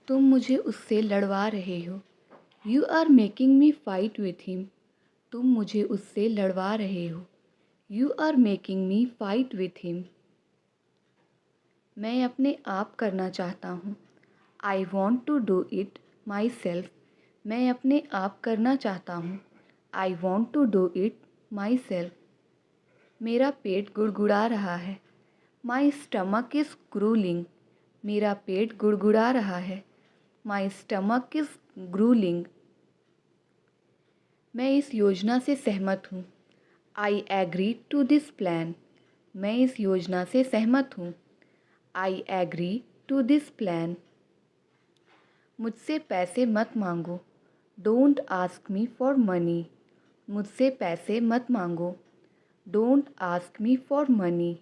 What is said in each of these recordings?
तुम मुझे उससे लड़वा रहे हो। You are making me fight with him. तुम मुझे उससे लड़वा रहे हो। You are making me fight with him. मैं अपने आप करना चाहता हूँ। I want to do it myself. मैं अपने आप करना चाहता हूँ। I want to do it myself. मेरा पेट गुड़गुड़ा रहा है। My stomach is growling. मेरा पेट गुड़गुड़ा रहा है। My stomach is growling. मैं इस योजना से सहमत हूँ। I agree to this plan. मैं इस योजना से सहमत हूँ। I agree to this plan. मुझसे पैसे मत मांगो। Don't ask me for money. मुझसे पैसे मत मांगो। Don't ask me for money.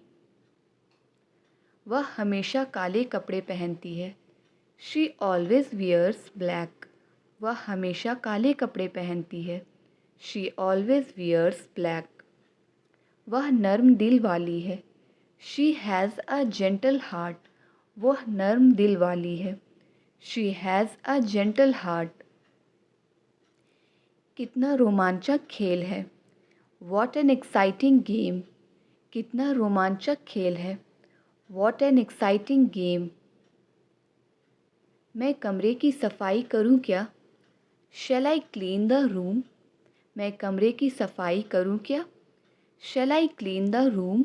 वह हमेशा काले कपड़े पहनती है। She always wears black. वह हमेशा काले कपड़े पहनती है। She always wears black. वह नर्म दिल वाली है। She has a gentle heart. वह नर्म दिल वाली है। She has a gentle heart. कितना रोमांचक खेल है। What an exciting game. कितना रोमांचक खेल है। What an exciting game. मैं कमरे की सफाई करूं क्या। शैल आई क्लीन द रूम। मैं कमरे की सफाई करूं क्या। शैल आई क्लीन द रूम।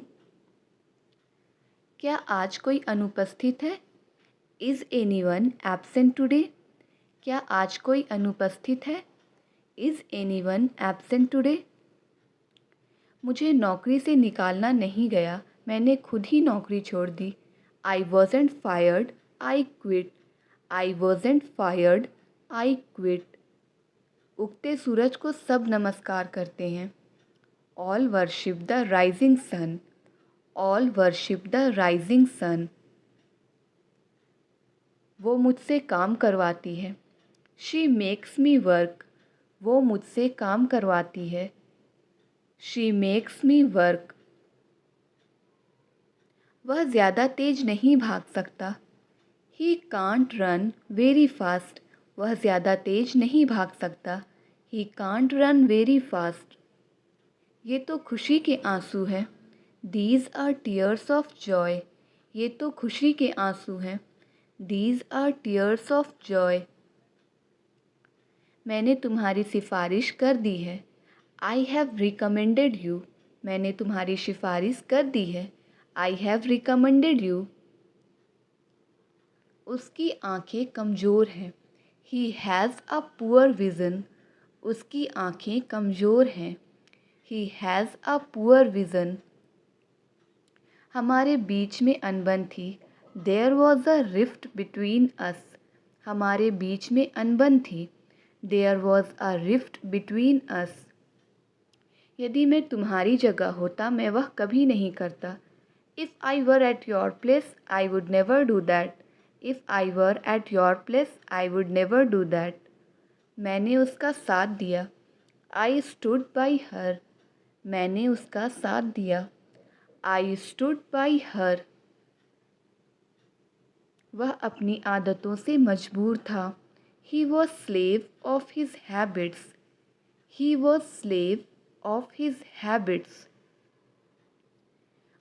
क्या आज कोई अनुपस्थित है। Is anyone absent today. क्या आज कोई अनुपस्थित है। Is anyone absent today. मुझे नौकरी से निकालना नहीं गया। मैंने खुद ही नौकरी छोड़ दी। I wasn't fired I quit. I wasn't fired I quit. उगते सूरज को सब नमस्कार करते हैं। All worship the rising sun. All worship the rising sun. वो मुझसे काम करवाती है। She makes me work. वो मुझसे काम करवाती है। She makes me work. वह ज़्यादा तेज नहीं भाग सकता। He can't run very fast. वह ज़्यादा तेज नहीं भाग सकता। He can't run very fast. ये तो खुशी के आंसू हैं। These are tears of joy. ये तो खुशी के आंसू हैं। These are tears of joy. मैंने तुम्हारी सिफारिश कर दी है। I have recommended you. मैंने तुम्हारी सिफारिश कर दी है। I have recommended you. उसकी आंखें कमज़ोर हैं। He has a poor vision. उसकी आंखें कमज़ोर हैं। He has a poor vision. हमारे बीच में अनबन थी। There was a rift between us. हमारे बीच में अनबन थी। There was a rift between us. यदि मैं तुम्हारी जगह होता मैं वह कभी नहीं करता। If I were at your place I would never do that. If I were at your place I would never do that. मैंने उसका साथ दिया। I stood by her. मैंने उसका साथ दिया। I stood by her. वह अपनी आदतों से मजबूर था। He was slave of his habits. He was slave of his habits.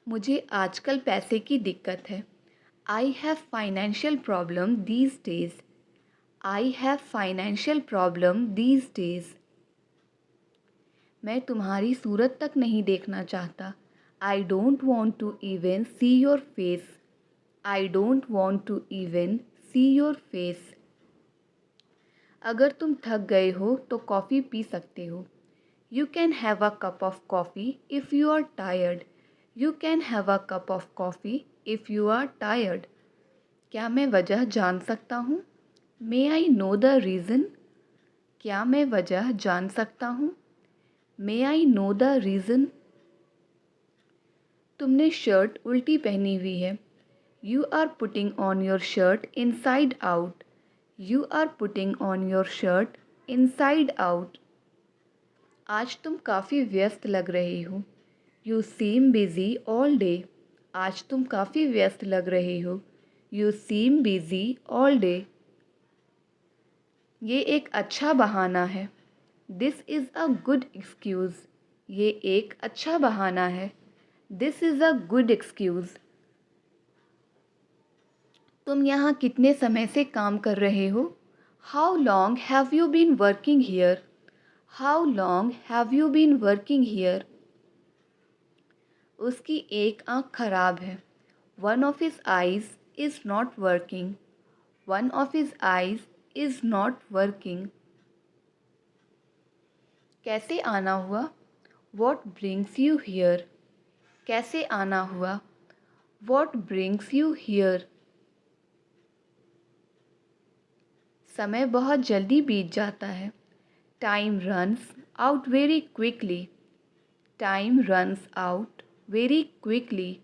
मुझे आजकल पैसे की दिक्कत है। I have financial problem these days. I have financial problem these days. मैं तुम्हारी सूरत तक नहीं देखना चाहता। I don't want to even see your face. I don't want to even see your face. अगर तुम थक गए हो तो कॉफ़ी पी सकते हो। You can have a cup of coffee if you are tired. You can have a cup of coffee if you are tired. क्या मैं वजह जान सकता हूँ। May I know the reason. क्या मैं वजह जान सकता हूँ। May I know the reason. तुमने शर्ट उल्टी पहनी हुई है। You are putting on your shirt inside out. You are putting on your shirt inside out. आज तुम काफ़ी व्यस्त लग रही हो। You seem busy all day. आज तुम काफ़ी व्यस्त लग रही हो। You seem busy all day. ये एक अच्छा बहाना है। This is a good excuse. ये एक अच्छा बहाना है। This is a good excuse. तुम यहाँ कितने समय से काम कर रहे हो? How long have you been working here? How long have you been working here? उसकी एक आँख खराब है। One of his eyes is not working. One of his eyes is not working. कैसे आना हुआ? What brings you here? कैसे आना हुआ? What brings you here? समय बहुत जल्दी बीत जाता है। Time runs out very quickly. Time runs out very quickly.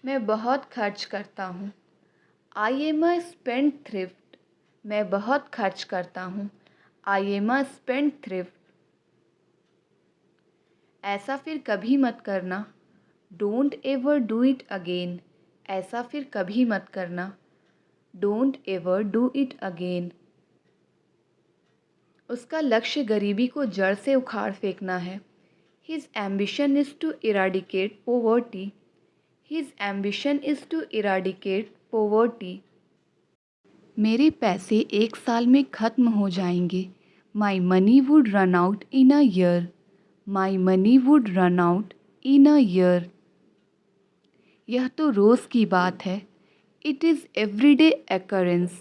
मैं बहुत खर्च करता हूँ। I am a spend thrift. मैं बहुत खर्च करता हूँ। I am a spend thrift. ऐसा फिर कभी मत करना। Don't ever do it again. ऐसा फिर कभी मत करना। Don't ever do it again. उसका लक्ष्य गरीबी को जड़ से उखाड़ फेंकना है। His ambition is to eradicate poverty. His ambition is to eradicate poverty. मेरे पैसे एक साल में ख़त्म हो जाएंगे। My money would run out in a year. My money would run out in a year. यह तो रोज़ की बात है। It is everyday occurrence.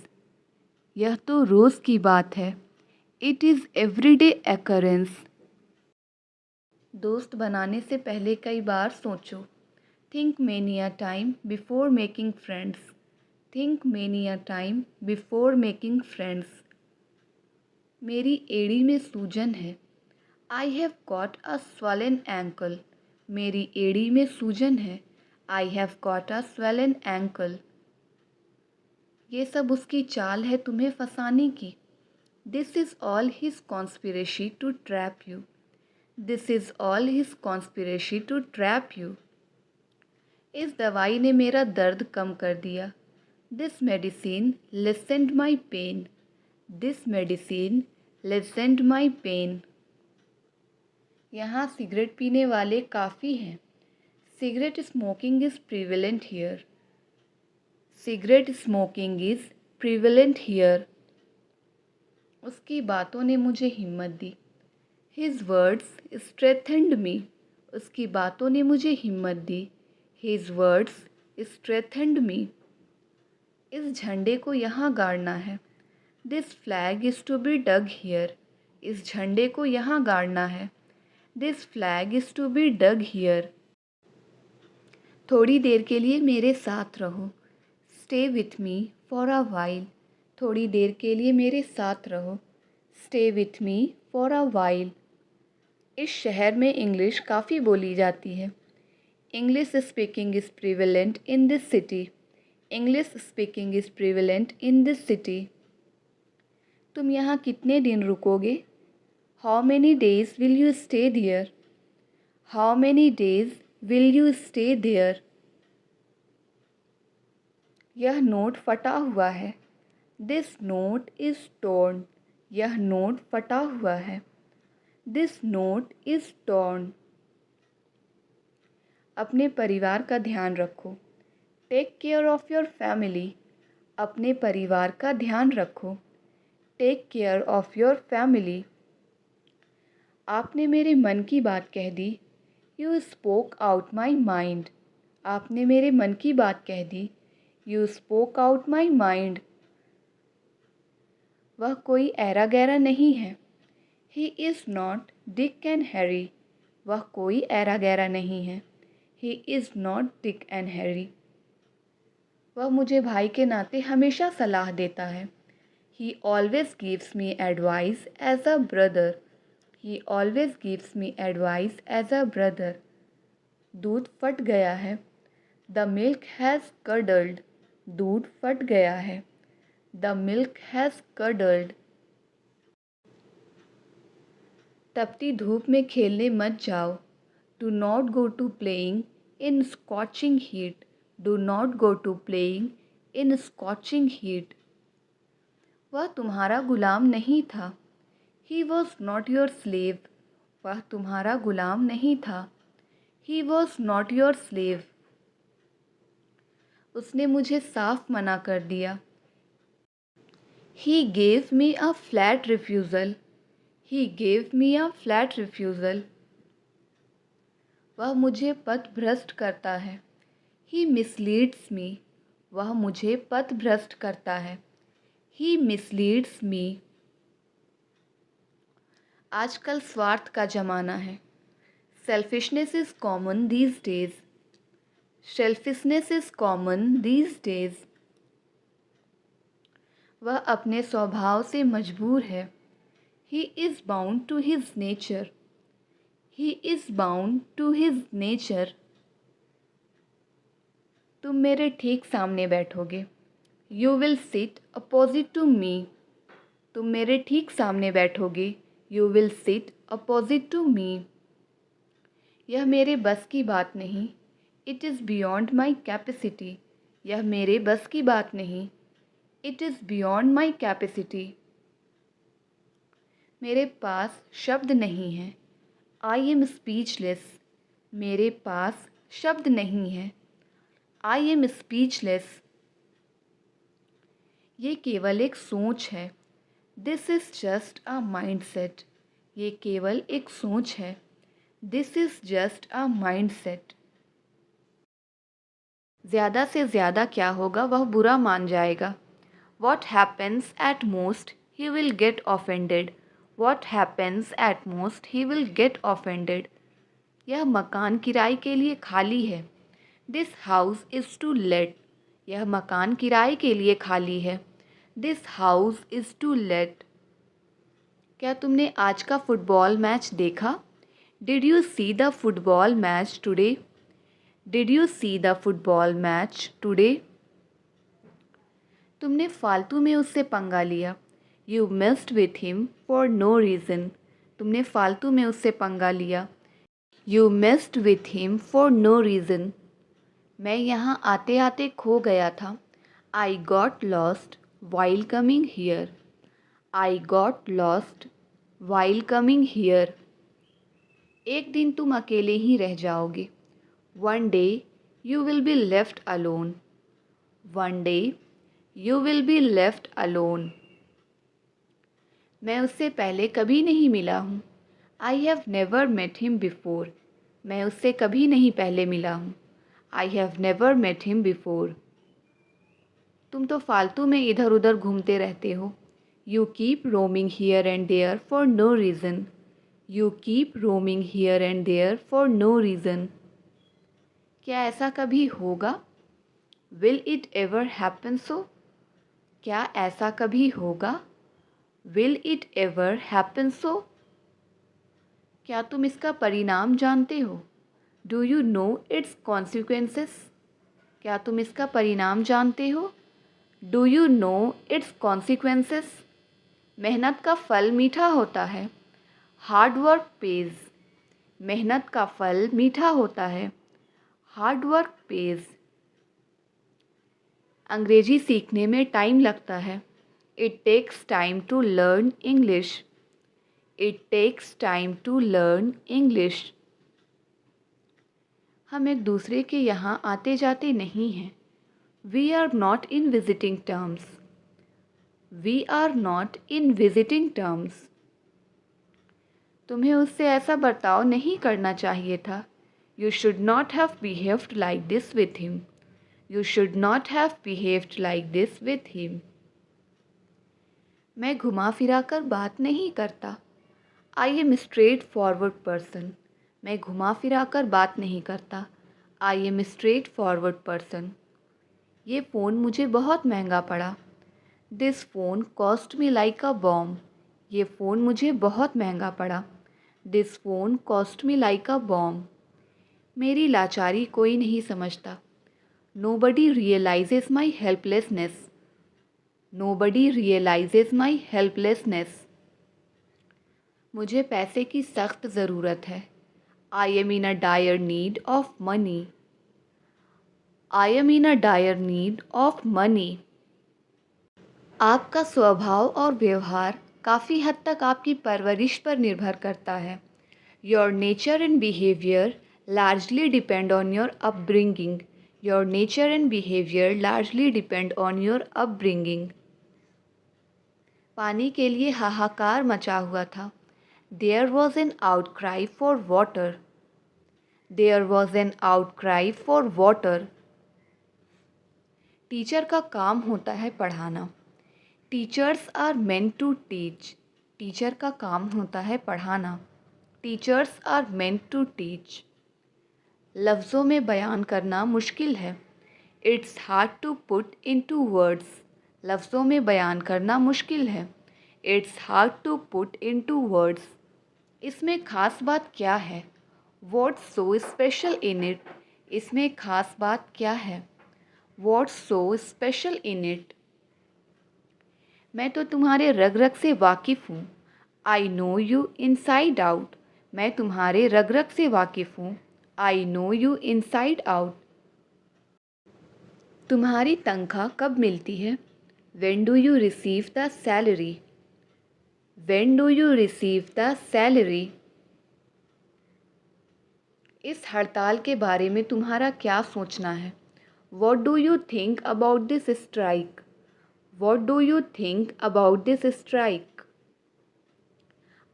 यह तो रोज़ की बात है। It is everyday occurrence. दोस्त बनाने से पहले कई बार सोचो। Think many a time before making friends. Think many a time before making friends. मेरी एड़ी में सूजन है। I have got a swollen ankle. मेरी एड़ी में सूजन है। I have got a swollen ankle. ये सब उसकी चाल है तुम्हें फंसाने की। This is all his conspiracy to trap you. This is all his conspiracy to trap you. इस दवाई ने मेरा दर्द कम कर दिया। This medicine lessened my pain. This medicine lessened my pain. यहाँ सिगरेट पीने वाले काफ़ी हैं। Cigarette smoking is prevalent here. Cigarette smoking is prevalent here. उसकी बातों ने मुझे हिम्मत दी। हिज वर्ड्स स्ट्रेथेंड मी। उसकी बातों ने मुझे हिम्मत दी। हिज वर्ड्स स्ट्रेथेंड मी। इस झंडे को यहाँ गाड़ना है। This flag is to be dug here. इस झंडे को यहाँ गाड़ना है। This flag is to be dug here. थोड़ी देर के लिए मेरे साथ रहो। Stay with me for a while. थोड़ी देर के लिए मेरे साथ रहो। Stay with me for a while. इस शहर में इंग्लिश काफ़ी बोली जाती है। English speaking is prevalent in this city. English speaking is prevalent in this city. तुम यहाँ कितने दिन रुकोगे? How many days will you stay there? How many days will you stay there? यह नोट फटा हुआ है। This note is torn. यह नोट फटा हुआ है। This note is torn. अपने परिवार का ध्यान रखो। Take care of your family. अपने परिवार का ध्यान रखो। Take care of your family. आपने मेरे मन की बात कह दी। You spoke out my mind. आपने मेरे मन की बात कह दी। You spoke out my mind. वह कोई ऐरा गैरा नहीं है। He is not Dick and Harry. वह कोई ऐरा गैरा नहीं है। He is not Dick and Harry. वह मुझे भाई के नाते हमेशा सलाह देता है। He always gives me advice as a brother. He always gives me advice as a brother. दूध फट गया है। The milk has कर्डल्ड। दूध फट गया है। The milk has curdled. तपती धूप में खेलने मत जाओ। Do not go to playing in scorching heat. Do not go to playing in scorching heat. वह तुम्हारा गुलाम नहीं था। He was not your slave. वह तुम्हारा गुलाम नहीं था। He was not your slave. उसने मुझे साफ मना कर दिया। He gave me a flat refusal. He gave me a flat refusal. वह मुझे पथभ्रष्ट करता है। He misleads me. वह मुझे पथभ्रष्ट करता है। He misleads me. आजकल स्वार्थ का ज़माना है। Selfishness is common these days. Selfishness is common these days. वह अपने स्वभाव से मजबूर है। He is bound to his nature. He is bound to his nature. तुम मेरे ठीक सामने बैठोगे। You will sit opposite to me. तुम मेरे ठीक सामने बैठोगे। You will sit opposite to me. यह मेरे बस की बात नहीं। It is beyond my capacity. यह मेरे बस की बात नहीं। It is beyond my capacity. मेरे पास शब्द नहीं है। I am speechless. मेरे पास शब्द नहीं है। I am speechless. ये केवल एक सोच है। This is just a mindset. ये केवल एक सोच है। This is just a mindset. ज़्यादा से ज़्यादा क्या होगा वह बुरा मान जाएगा। What happens at most he will get offended. What happens at most he will get offended. यह मकान किराए के लिए खाली है। This house is to let. यह मकान किराए के लिए खाली है। This house is to let. क्या तुमने आज का फुटबॉल मैच देखा? Did you see the football match today? Did you see the football match today? तुमने फालतू में उससे पंगा लिया। You messed with him for no reason. तुमने फालतू में उससे पंगा लिया। You messed with him for no reason. मैं यहाँ आते आते खो गया था। I got lost while coming here. I got lost while coming here. एक दिन तुम अकेले ही रह जाओगे। One day you will be left alone. One day you will be left alone. मैं उससे पहले कभी नहीं मिला हूँ। I have never met him before. मैं उससे कभी नहीं पहले मिला हूँ। I have never met him before. तुम तो फालतू में इधर उधर घूमते रहते हो। You keep roaming here and there for no reason. You keep roaming here and there for no reason. क्या ऐसा कभी होगा? Will it ever happen so? क्या ऐसा कभी होगा? Will it ever happen so? क्या तुम इसका परिणाम जानते हो? Do you know its consequences? क्या तुम इसका परिणाम जानते हो? Do you know its consequences? मेहनत का फल मीठा होता है। Hard work pays. मेहनत का फल मीठा होता है। Hard work pays. अंग्रेजी सीखने में टाइम लगता है। It takes time to learn English. It takes time to learn English. हम एक दूसरे के यहाँ आते जाते नहीं हैं। We are not in visiting terms. We are not in visiting terms. तुम्हें उससे ऐसा बर्ताव नहीं करना चाहिए था। You should not have behaved like this with him. You should not have behaved like this with him. मैं घुमा फिरा कर बात नहीं करता। I am a straightforward person. मैं घुमा फिरा कर बात नहीं करता। I am a straightforward person. ये फ़ोन मुझे बहुत महंगा पड़ा। This phone cost me like a bomb. ये फ़ोन मुझे बहुत महंगा पड़ा। This phone cost me like a bomb. मेरी लाचारी कोई नहीं समझता। Nobody realizes my helplessness. Nobody realizes my helplessness. मुझे पैसे की सख्त ज़रूरत है। I am in a dire need of money. I am in a dire need of money. आपका स्वभाव और व्यवहार काफ़ी हद तक आपकी परवरिश पर निर्भर करता है। Your nature and behaviour largely depend on your upbringing. Your nature and behaviour largely depend on your upbringing. पानी के लिए हाहाकार मचा हुआ था। There was an outcry for water. There was an outcry for water. Teacher का काम होता है पढ़ाना। Teachers are meant to teach. Teacher का काम होता है पढ़ाना। Teachers are meant to teach. लफ्ज़ों में बयान करना मुश्किल है। It's hard to put into words. लफ्ज़ों में बयान करना मुश्किल है। It's hard to put into words. इसमें ख़ास बात क्या है? What's so special in it? इसमें ख़ास बात क्या है? What's so special in it? मैं तो तुम्हारे रग रग से वाकिफ़ हूँ। I know you inside out. मैं तुम्हारे रग रग से वाकिफ़ हूँ। I know you inside out. तुम्हारी तनख्वाह कब मिलती है? When do you receive the salary? When do you receive the salary? इस हड़ताल के बारे में तुम्हारा क्या सोचना है? What do you think about this strike? What do you think about this strike?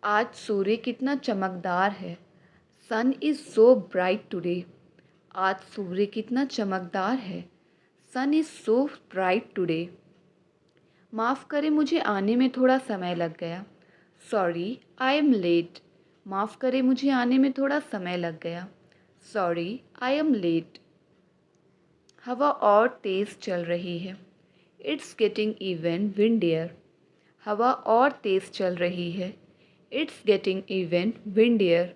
आज सूर्य कितना चमकदार है। Sun is so bright today. आज सूर्य कितना चमकदार है। Sun is so bright today. माफ़ करें, मुझे आने में थोड़ा समय लग गया। Sorry, I am late. माफ़ करें, मुझे आने में थोड़ा समय लग गया। Sorry, I am late. हवा और तेज़ चल रही है। It's getting even windier. हवा और तेज़ चल रही है। It's getting even windier.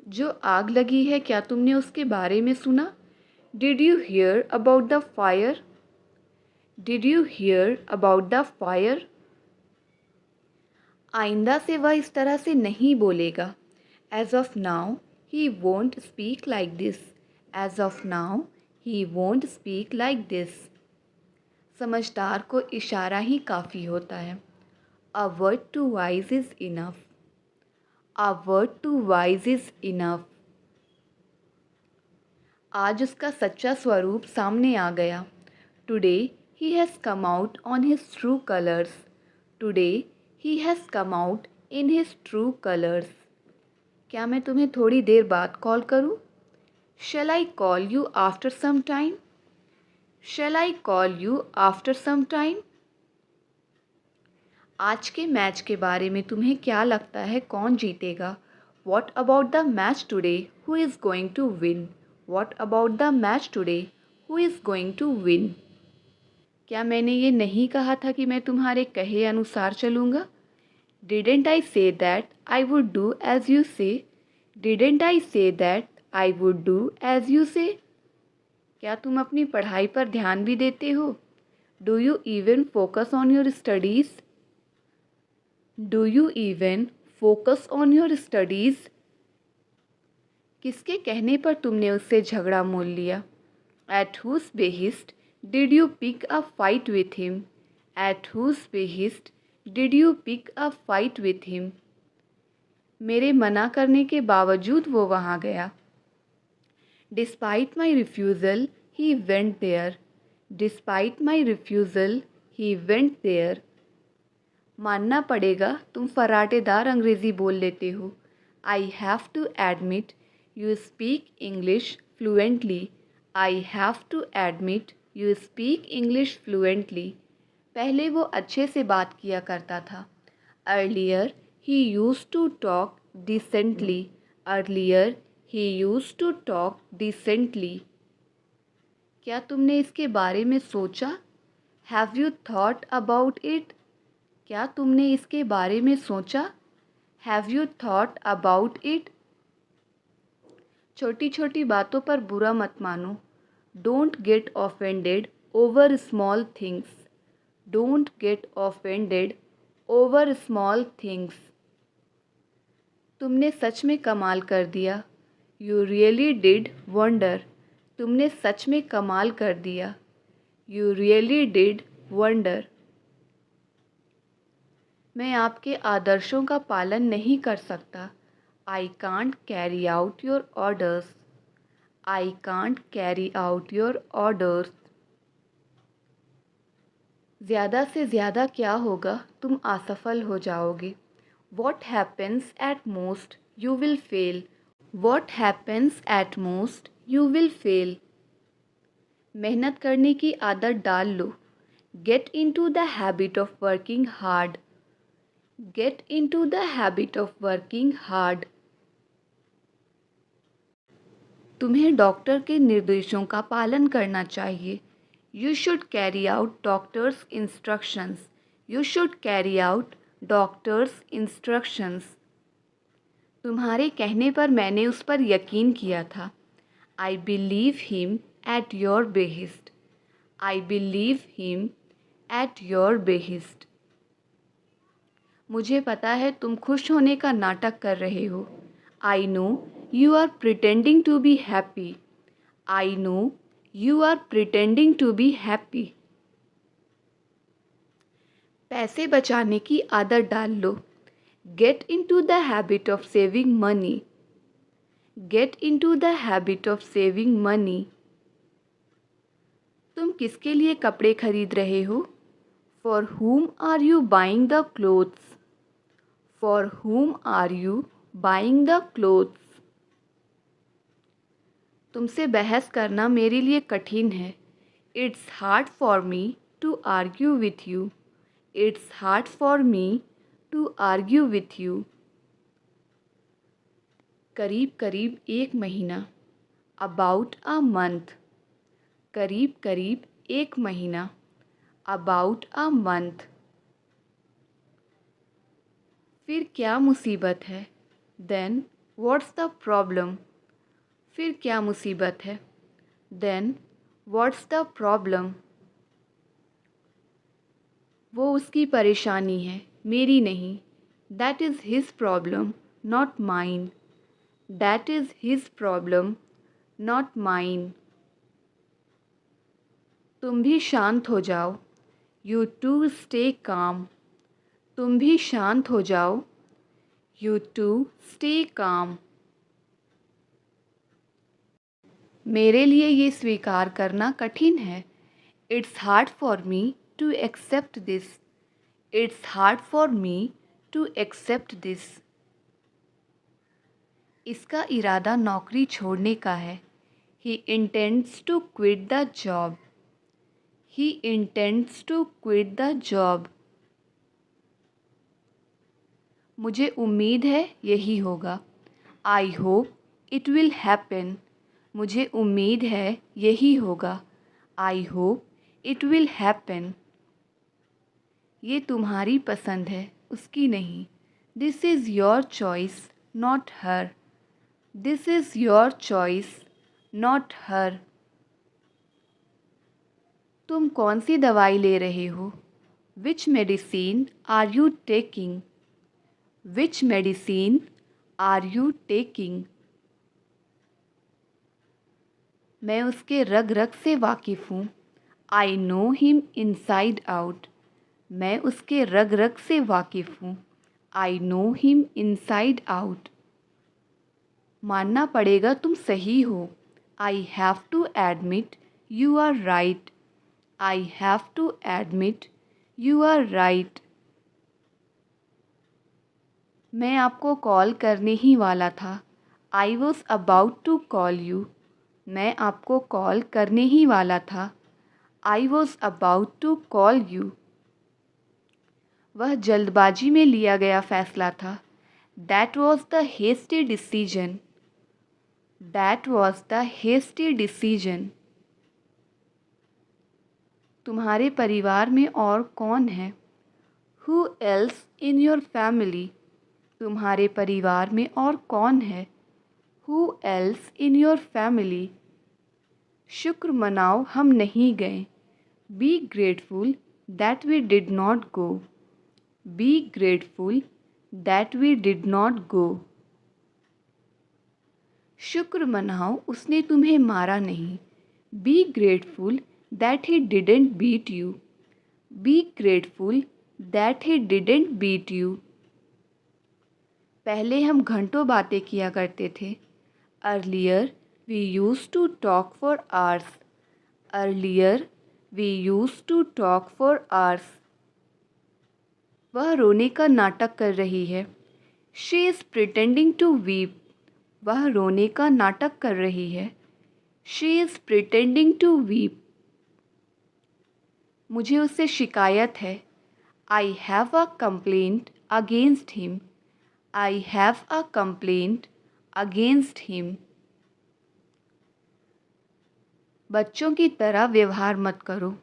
जो आग लगी है, क्या तुमने उसके बारे में सुना? Did you here about the fire? Did you hear about the fire? आइंदा से वह इस तरह से नहीं बोलेगा। As of now, he won't speak like this. As of now, he won't speak like this. समझदार को इशारा ही काफ़ी होता है। A word to wise is enough. A word to wise is enough. आज उसका सच्चा स्वरूप सामने आ गया। Today, he has come out on his true colors. Today he has come out in his true colors. क्या मैं तुम्हें थोड़ी देर बाद कॉल करूं? Shall I call you after some time? Shall I call you after some time? आज के match के बारे में तुम्हें क्या लगता है, कौन जीतेगा? What about the match today? Who is going to win? What about the match today? Who is going to win? क्या मैंने ये नहीं कहा था कि मैं तुम्हारे कहे अनुसार चलूँगा? Didn't I say that I would do as you say? Didn't I say that I would do as you say? क्या तुम अपनी पढ़ाई पर ध्यान भी देते हो? Do you even focus on your studies? Do you even focus on your studies? किसके कहने पर तुमने उससे झगड़ा मोल लिया? At whose behest did you pick a fight with him? At whose behest did you pick a fight with him? मेरे मना करने के बावजूद वो वहाँ गया। Despite my refusal, he went there. Despite my refusal, he went there. मानना पड़ेगा, तुम फराटेदार अंग्रेज़ी बोल लेते हो। I have to admit you speak English fluently. I have to admit you speak English fluently. पहले वो अच्छे से बात किया करता था। Earlier he used to talk decently. Earlier he used to talk decently. क्या तुमने इसके बारे में सोचा? Have you thought about it? क्या तुमने इसके बारे में सोचा? Have you thought about it? छोटी छोटी बातों पर बुरा मत मानो। Don't get offended over small things. Don't get offended over small things. तुमने सच में कमाल कर दिया। You really did wonder. तुमने सच में कमाल कर दिया। You really did wonder. मैं आपके आदर्शों का पालन नहीं कर सकता। I can't carry out your orders. I can't carry out your orders. ज़्यादा से ज़्यादा क्या होगा, तुम असफल हो जाओगे। What happens at most you will fail. What happens at most you will fail. मेहनत करने की आदत डाल लो। Get into the habit of working hard. Get into the habit of working hard. तुम्हें डॉक्टर के निर्देशों का पालन करना चाहिए। You should carry out doctor's instructions. You should carry out doctor's instructions. तुम्हारे कहने पर मैंने उस पर यकीन किया था। I believe him at your behest. I believe him at your behest. मुझे पता है तुम खुश होने का नाटक कर रहे हो। I know you are pretending to be happy. I know you are pretending to be happy. पैसे बचाने की आदत डाल लो। Get into the habit of saving money. Get into the habit of saving money. तुम किसके लिए कपड़े खरीद रहे हो? For whom are you buying the clothes? For whom are you buying the clothes? तुमसे बहस करना मेरे लिए कठिन है। It's hard for me to argue with you. It's hard for me to argue with you. करीब करीब एक महीना। About a month. करीब करीब एक महीना। About a month. फिर क्या मुसीबत है? Then what's the problem? फिर क्या मुसीबत है? Then what's the problem? वो उसकी परेशानी है, मेरी नहीं। That is his problem not mine. That is his problem not mine. तुम भी शांत हो जाओ। You to stay calm. तुम भी शांत हो जाओ। You to stay calm. मेरे लिए ये स्वीकार करना कठिन है। It's hard for me to accept this. It's hard for me to accept this. इसका इरादा नौकरी छोड़ने का है। He intends to quit the job. He intends to quit the job. मुझे उम्मीद है यही होगा। I hope it will happen. मुझे उम्मीद है यही होगा। I hope it will happen. ये तुम्हारी पसंद है, उसकी नहीं। This is your choice not her. This is your choice not her. तुम कौन सी दवाई ले रहे हो? Which medicine are you taking? Which medicine are you taking? मैं उसके रग रग से वाकिफ़ हूँ। I know him inside out. मैं उसके रग रग से वाकिफ़ हूँ। I know him inside out. मानना पड़ेगा तुम सही हो। I have to admit you are right. I have to admit you are right. मैं आपको कॉल करने ही वाला था। I was about to call you. मैं आपको कॉल करने ही वाला था। I was about to call you. वह जल्दबाजी में लिया गया फैसला था। That was the hasty decision. That was the hasty decision. तुम्हारे परिवार में और कौन है? Who else in your family? तुम्हारे परिवार में और कौन है? Who else in your family? शुक्र मनाओ हम नहीं गए। Be grateful that we did not go. Be grateful that we did not go. शुक्र मनाओ उसने तुम्हें मारा नहीं। Be grateful that he didn't beat you. Be grateful that he didn't beat you. पहले हम घंटों बातें किया करते थे. Earlier we used to talk for hours. Earlier we used to talk for hours. वह रोने का नाटक कर रही है. She is pretending to weep. वह रोने का नाटक कर रही है. She is pretending to weep. मुझे उससे शिकायत है. I have a complaint against him. I have a complaint against him. बच्चों की तरह व्यवहार मत करो.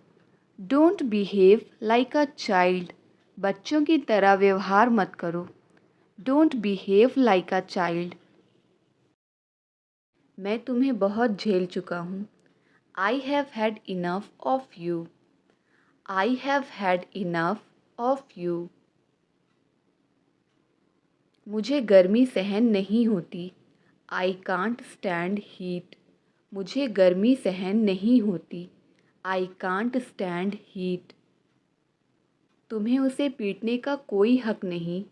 Don't behave like a child. बच्चों की तरह व्यवहार मत करो. Don't behave like a child. मैं तुम्हें बहुत झेल चुका हूँ. I have had enough of you. I have had enough of you. मुझे गर्मी सहन नहीं होती. I can't stand heat. मुझे गर्मी सहन नहीं होती. I can't stand heat. तुम्हें उसे पीटने का कोई हक नहीं.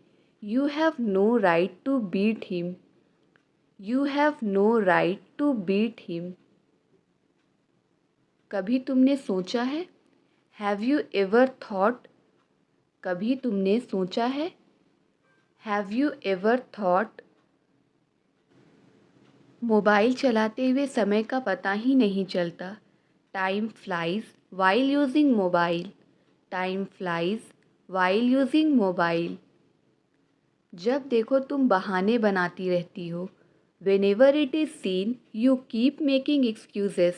You have no right to beat him. You have no right to beat him. कभी तुमने सोचा है? Have you ever thought? कभी तुमने सोचा है? Have you ever thought? Mobile चलाते हुए समय का पता ही नहीं चलता. Time flies while using mobile. Time flies while using mobile. जब देखो तुम बहाने बनाती रहती हो. Whenever it is seen, you keep making excuses.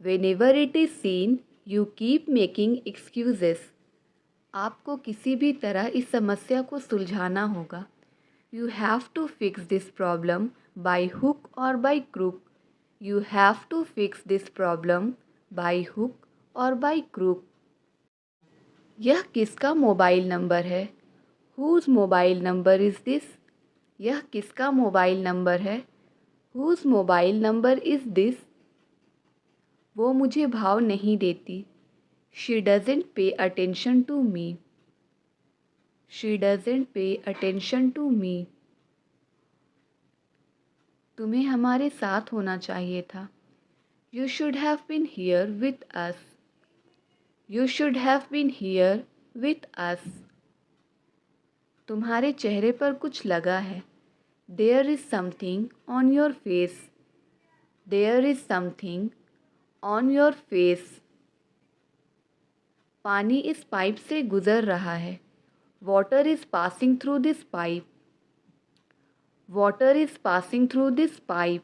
Whenever it is seen, you keep making excuses. आपको किसी भी तरह इस समस्या को सुलझाना होगा. You have to fix this problem by hook or by crook. You have to fix this problem by hook or by crook. यह किसका मोबाइल नंबर है? Whose mobile number is this? यह किसका मोबाइल नंबर है? Whose mobile number is this? वो मुझे भाव नहीं देती. She doesn't pay attention to me. She doesn't pay attention to me. तुम्हें हमारे साथ होना चाहिए था. You should have been here with us. You should have been here with us. तुम्हारे चेहरे पर कुछ लगा है. There is something on your face. There is something on your face. पानी इस पाइप से गुजर रहा है. Water is passing through this pipe. Water is passing through this pipe.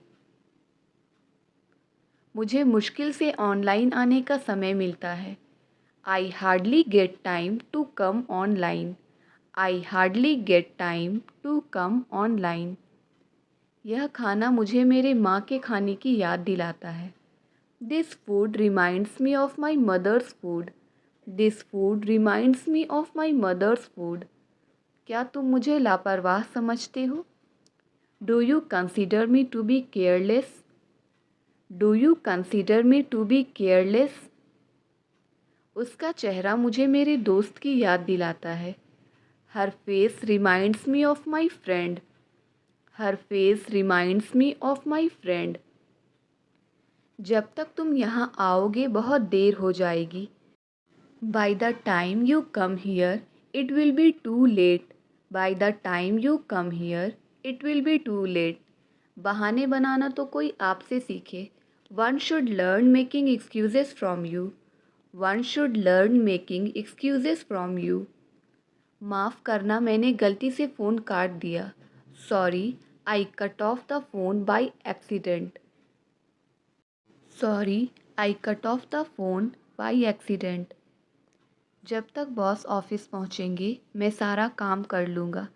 मुझे मुश्किल से ऑनलाइन आने का समय मिलता है. I hardly get time to come online. I hardly get time to come online. यह खाना मुझे मेरे माँ के खाने की याद दिलाता है. This food reminds me of my mother's food. This food reminds me of my mother's food. क्या तुम मुझे लापरवाह समझते हो? Do you consider me to be careless? Do you consider me to be careless? उसका चेहरा मुझे मेरे दोस्त की याद दिलाता है. Her face reminds me of my friend. Her face reminds me of my friend. जब तक तुम यहाँ आओगे बहुत देर हो जाएगी. By the time you come here, it will be too late. By the time you come here, it will be too late. बहाने बनाना तो कोई आपसे सीखे. One should learn making excuses from you. One should learn making excuses from you. माफ़ करना, मैंने गलती से फ़ोन काट दिया. Sorry, I cut off the phone by accident. Sorry, I cut off the phone by accident. जब तक boss office पहुंचेंगे मैं सारा काम कर लूँगा.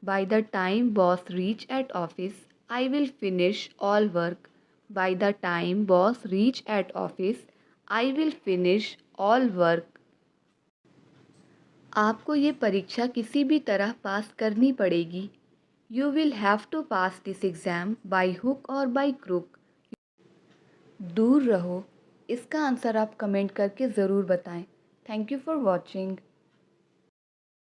By the time boss reach at office I will finish all work. By the time boss reach at office I will finish all work. आपको ये परीक्षा किसी भी तरह पास करनी पड़ेगी. You will have to pass this exam by hook और by crook. दूर रहो. इसका आंसर आप कमेंट करके ज़रूर बताएं. Thank you for watching.